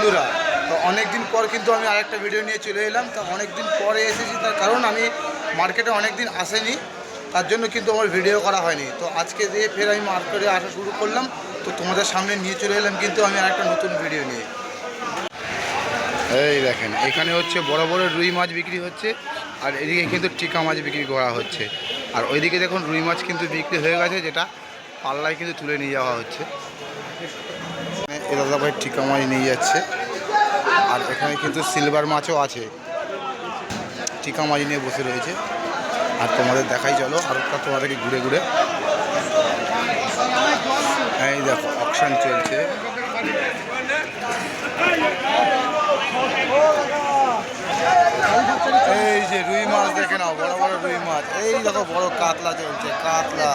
বন্ধুরা, তো অনেক দিন পর কিন্তু আমি আরেকটা ভিডিও নিয়ে চলে এলাম। তো অনেক দিন পরে এসেছি, তার কারণ আমি মার্কেটে অনেক দিন আসেনি, তার জন্য কিন্তু আমার ভিডিও করা হয়নি। তো আজকে দিয়ে ফের আমি মার্কেটে আসা শুরু করলাম, তো তোমাদের সামনে নিয়ে চলে এলাম কিন্তু আমি আরেকটা নতুন ভিডিও নিয়ে। এই দেখেন, এখানে হচ্ছে বড় বড় রুই মাছ বিক্রি হচ্ছে, আর এদিকে কিন্তু টিকা মাছ বিক্রি করা হচ্ছে। আর ওইদিকে দেখুন রুই মাছ কিন্তু বিক্রি হয়ে গেছে, যেটা পাল্লায় কিন্তু তুলে নিয়ে যাওয়া হচ্ছে। এ দাদা ভাই টিকা মাছ নিয়ে যাচ্ছে, আর এখানে কিন্তু সিলভার মাছও আছে। টিকা মাছ নিয়ে বসে রয়েছে, আর তোমাদের দেখাই চলো আর তোমাদেরকে ঘুরে ঘুরে। এই দেখো অকশন চলছে। এই যে রুই মাছ দেখে নাও, বড় বড় রুই মাছ। এই দেখো বড় কাতলা চলছে, কাতলা।